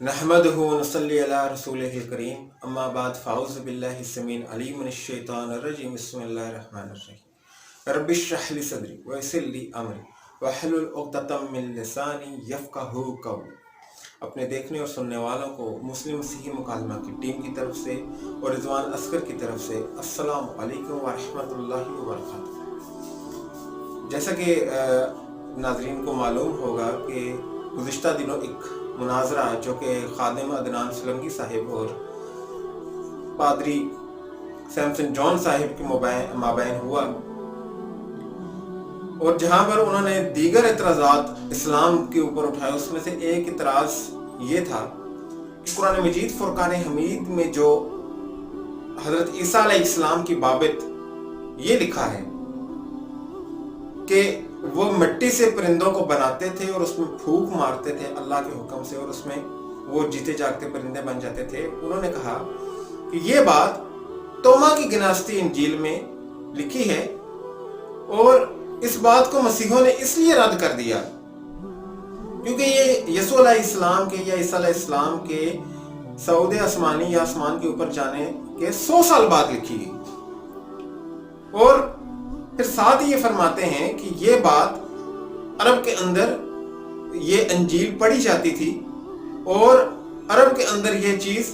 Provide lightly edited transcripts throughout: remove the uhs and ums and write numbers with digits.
नहमदुहु व नसल्ली अला रसूलिहिल करीम अम्मा बाद फ़ाऊज़ु बिल्लाहि समीन अलीम मिनश शैतानिर रजीम बिस्मिल्लाहिर रहमानिर रहीम रब्बि इश्रह ली सदरी व यस्सिर ली अमरी वहलुल उक़दतम मिन लिसानी यफ़क़हू क़ौली। अपने देखने और सुनने वालों को मुस्लिम मसीही मुकालमा की टीम की तरफ से और रिजवान अस्कर की तरफ से अस्सलामु अलैकुम व रहमतुल्लाहि व बरकातुहू। जैसा कि नाज़रीन को मालूम होगा कि गुज़िश्ता दिनों एक मुनाजरा जो कि खादिम अदनान सोलंकी साहिब और पादरी सैमसन जॉन साहिब के माबैन हुआ, और जहां पर उन्होंने दीगर एतराज़ात इस्लाम के ऊपर उठाए। उसमें से एक एतराज़ ये था कि कुरान मजीद फुरकान हमीद में जो हज़रत ईसा अलैहिस्सलाम की बाबत ये लिखा है कि वो मिट्टी से परिंदों को बनाते थे और उसमें फूंक मारते थे अल्लाह के हुक्म से, और उसमें वो जीते जागते परिंदे बन जाते थे। उन्होंने कहा कि ये बात तोमा की गिनास्ती इंजील में लिखी है, और इस बात को मसीहों ने इसलिए रद्द कर दिया क्योंकि ये यसू अलैहिस्सलाम के या ईसा अलैहिस्सलाम के सऊद आसमानी या आसमान के ऊपर जाने के 100 साल बाद लिखी गई। और फिर साथ ही ये फरमाते हैं कि ये बात अरब के अंदर ये अंजील पढ़ी जाती थी और अरब के अंदर ये चीज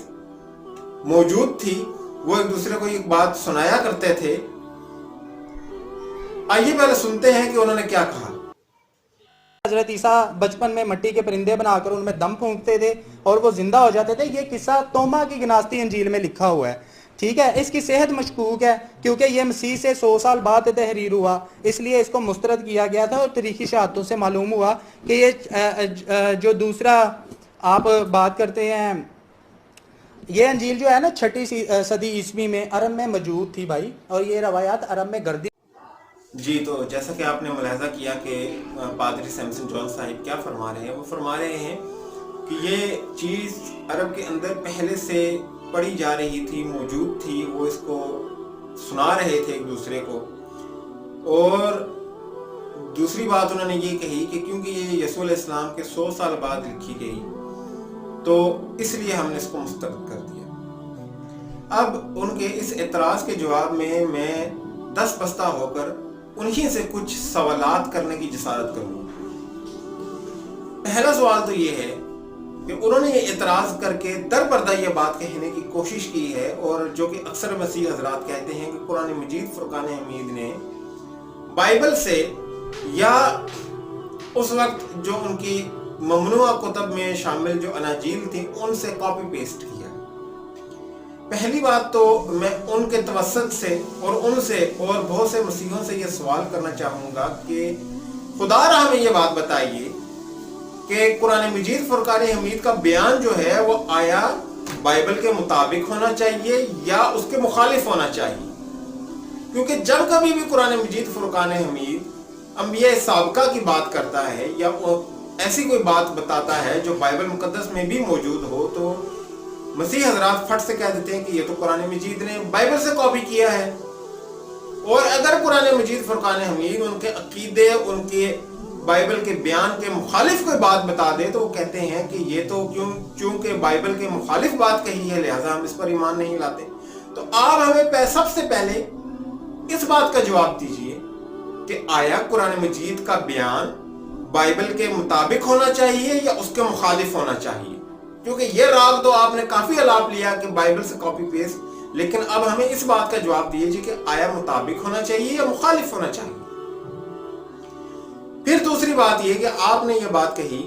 मौजूद थी, वो एक दूसरे को एक बात सुनाया करते थे। आइए पहले सुनते हैं कि उन्होंने क्या कहा। हजरत ईसा बचपन में मिट्टी के परिंदे बनाकर उनमें दम फूंकते थे और वो जिंदा हो जाते थे। ये किस्सा तोमा की गिनास्ती इंजील में लिखा हुआ है, ठीक है। इसकी सेहत मशकूक है क्योंकि ये मसीह से 100 साल बाद तहरीर हुआ, इसलिए इसको मुस्तरद किया गया था। और तारीखी शहादतों से मालूम हुआ कि ये जो दूसरा आप बात करते हैं, ये अंजील जो है ना 6ठी सदी ईस्वी में अरब में मौजूद थी भाई, और ये रवायात अरब में गर्दी जी। तो जैसा कि आपने मुलाहजा किया कि पादरी सैमसन जॉन साहिब क्या फरमा रहे हैं, वो फरमा रहे हैं कि ये चीज़ अरब के अंदर पहले से पढ़ी जा रही थी, मौजूद थी, वो इसको सुना रहे थे एक दूसरे को। और दूसरी बात उन्होंने ये कही कि क्योंकि ये यसू अलैहिस्सलाम के 100 साल बाद लिखी गई तो इसलिए हमने इसको मुस्तरद कर दिया। अब उनके इस एतराज़ के जवाब में मैं दस बस्ता होकर उन्हीं से कुछ सवालात करने की जसारत करूंगा। पहला सवाल तो ये है कि उन्होंने ये एतराज़ करके दर पर्दा ये बात कहने की कोशिश की है, और जो कि अक्सर मसीह हजरात कहते हैं कि कुरान मजीद फुरकान हमीद ने बाइबल से या उस वक्त जो उनकी ममनुआ कुतब में शामिल जो अनाजील थी उनसे कॉपी पेस्ट किया। पहली बात तो मैं उनके तवस्सुत से और उनसे और बहुत से मसीहों से ये सवाल करना चाहूँगा कि खुदा हमें ये बात बताइए कि कुरान मजीद फुरकान हमीद का बयान जो है वो आया बाइबल के मुताबिक होना चाहिए या उसके मुखालिफ होना चाहिए। क्योंकि जब कभी भी कुरान मजीद फुरकान हमीद अंबिया साबका की बात करता है या ऐसी कोई बात बताता है जो बाइबल मुकद्दस में भी मौजूद हो, तो मसीह हजरात फट से कह देते हैं कि ये तो कुरान मजीद ने बाइबल से कॉपी किया है। और अगर कुरान मजीद फुरकान हमीद उनके अकीदे, उनके बाइबल के बयान के मुखालिफ कोई बात बता दे तो वो कहते हैं कि ये तो चूंकि बाइबल के मुखालिफ बात कही है लिहाजा हम इस पर ईमान नहीं लाते। तो आप हमें सबसे पहले इस बात का जवाब दीजिए कि आया कुरान मजीद का बयान बाइबल के मुताबिक होना चाहिए या उसके मुखालिफ होना चाहिए। क्योंकि ये राग तो आपने काफी अलाप लिया कि बाइबल से कॉपी पेस्ट, लेकिन अब हमें इस बात का जवाब दीजिए कि आया मुताबिक होना चाहिए या मुखालिफ होना चाहिए। फिर दूसरी बात यह कि आपने ये बात कही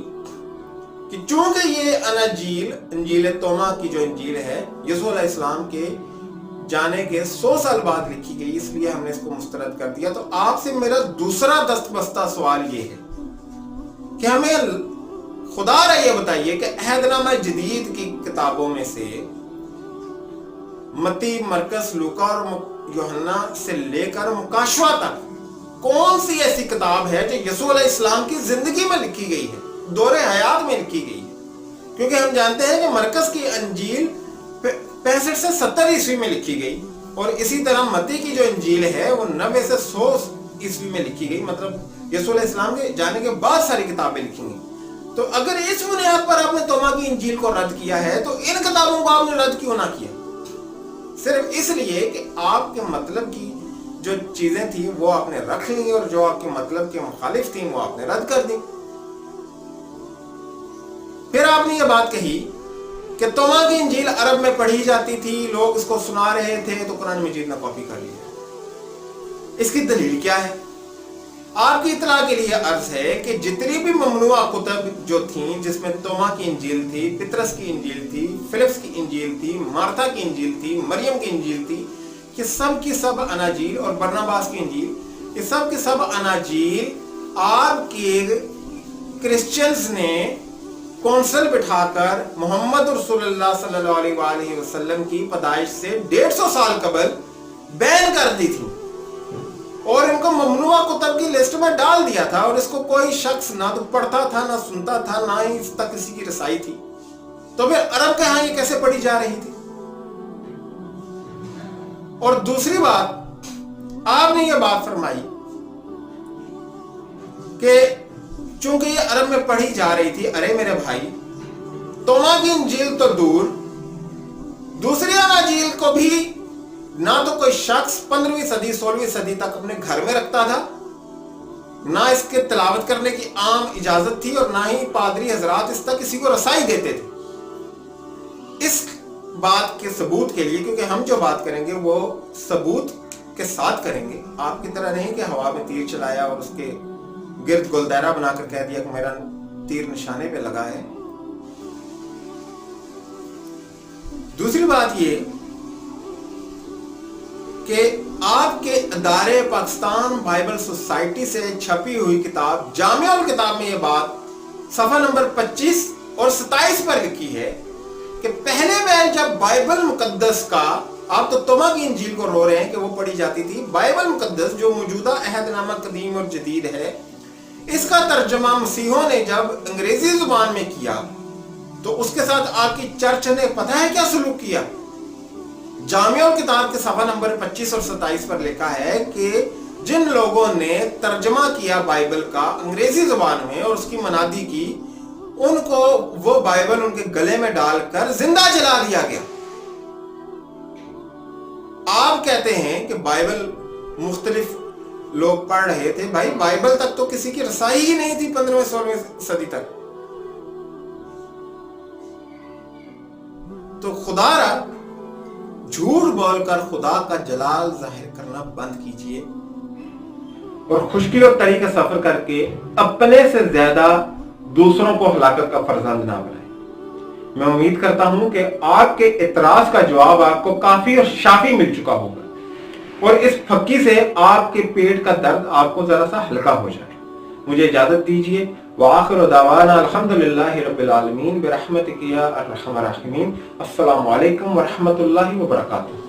कि चूंकि ये इंजील तोमा की जो इंजील है यसू अलैहिस्सलाम के जाने के 100 साल बाद लिखी गई, इसलिए हमने इसको मुस्तरद कर दिया। तो आपसे मेरा दूसरा दस्तबस्ता सवाल ये है कि हमें खुदा ये बताइए कि अहदनामा जदीद की किताबों में से मत्ती, मरकस, लूका और यूहन्ना से लेकर मुकाशवा तक कौन सी ऐसी किताब है जो यसू अलैहिस्सलाम की जिंदगी में लिखी गई है, दौरे हयात में लिखी गई है। क्योंकि हम जानते हैं कि मरकस की अंजील 65 से 70 ईस्वी में लिखी गई, और इसी तरह मत्ती की जो इंजील है वो 90 से 100 ईस्वी में लिखी गई, मतलब यसू अलैहिस्सलाम के जाने के बाद सारी किताबें लिखी गई। تو اگر اس بنیاد پر آپ نے توما کی انجیل کو رد کیا ہے تو ان کتابوں کو آپ نے رد کیوں نہ کیا؟ صرف اس لیے کہ آپ کے مطلب کی جو چیزیں تھیں وہ آپ نے رکھ لی اور جو آپ کے مطلب کے مخالف تھیں وہ آپ نے رد کر دی۔ پھر آپ نے یہ بات کہی کہ توما کی انجیل عرب میں پڑھی جاتی تھی، لوگ اس کو سنا رہے تھے تو قرآن مجید نے کاپی کر لیا۔ اس کی دلیل کیا ہے؟ آپ کی اطلاع کے لیے عرض ہے کہ جتنی بھی ممنوع کتب جو تھیں، جس میں توما کی انجیل تھی، پطرس کی انجیل تھی، فلپس کی انجیل تھی، مارتھا کی انجیل تھی، مریم کی انجیل تھی، کہ سب کی سب اناجیل، اور برناباس کی انجیل، یہ سب کی سب اناجیل آپ کے کرسچنز نے کونسل بٹھا کر محمد رسول اللہ صلی اللہ علیہ وآلہ وسلم کی پیدائش سے 150 سال قبل بین کر دی تھی اور ان کو ممنوع کتب کی لسٹ میں ڈال دیا تھا، اور اس کو کوئی شخص نہ تو پڑھتا تھا، نہ سنتا تھا، نہ ہی اس تک کسی کی رسائی تھی۔ تو پھر عرب کے ہاں یہ کیسے پڑھی جا رہی تھی؟ اور دوسری بات، آپ نے یہ بات فرمائی کہ چونکہ یہ عرب میں پڑھی جا رہی تھی، ارے میرے بھائی، توما کی انجیل تو دور، دوسری اناجیل کو بھی نہ تو کوئی شخص 15ویں صدی 16ویں صدی تک اپنے گھر میں رکھتا تھا، نہ اس کے تلاوت کرنے کی عام اجازت تھی، اور نہ ہی پادری حضرات اس تک کسی کو رسائی دیتے تھے۔ اس بات کے ثبوت کے لیے، کیونکہ ہم جو بات کریں گے وہ ثبوت کے ساتھ کریں گے، آپ کی طرح نہیں کہ ہوا میں تیر چلایا اور اس کے گرد گول دائرہ بنا کر کہہ دیا کہ میرا تیر نشانے پہ لگا ہے۔ دوسری بات یہ کہ آپ کے ادارے پاکستان بائبل سوسائٹی سے چھپی ہوئی کتاب جامع الکتاب میں یہ بات صفحہ نمبر 25 اور 27 پر لکھی ہے کہ پہلے میں جب بائبل مقدس کا، آپ تو توما کی انجیل کو رو رہے ہیں کہ وہ پڑھی جاتی تھی، بائبل مقدس جو موجودہ عہد نامہ قدیم اور جدید ہے، اس کا ترجمہ مسیحوں نے جب انگریزی زبان میں کیا تو اس کے ساتھ آپ کی چرچ نے پتہ ہے کیا سلوک کیا؟ جامع الکتاب کے صفحہ نمبر 25 اور 27 پر لکھا ہے کہ جن لوگوں نے ترجمہ کیا بائبل کا انگریزی زبان میں اور اس کی منادی کی، ان کو وہ بائبل ان کے گلے میں ڈال کر زندہ جلا دیا گیا۔ آپ کہتے ہیں کہ بائبل مختلف لوگ پڑھ رہے تھے، بھائی بائبل تک تو کسی کی رسائی ہی نہیں تھی 15ویں 16ویں صدی تک۔ تو خدا را جھوٹ بول کر خدا کا جلال ظاہر کرنا بند کیجئے اور خشکی اور تری کا سفر کر کے اپنے سے زیادہ دوسروں کو ہلاکت کا فرزند نہ بنائیں۔ میں امید کرتا ہوں کہ آپ کے اعتراض کا جواب آپ کو کافی اور شافی مل چکا ہوگا اور اس پھکی سے آپ کے پیٹ کا درد آپ کو ذرا سا ہلکا ہو جائے۔ مجھے اجازت دیجیے۔ وآخر دعوانا الحمدللہ رب العالمین برحمتک یا ارحم الراحمین۔ السلام علیکم ورحمۃ اللہ وبرکاتہ۔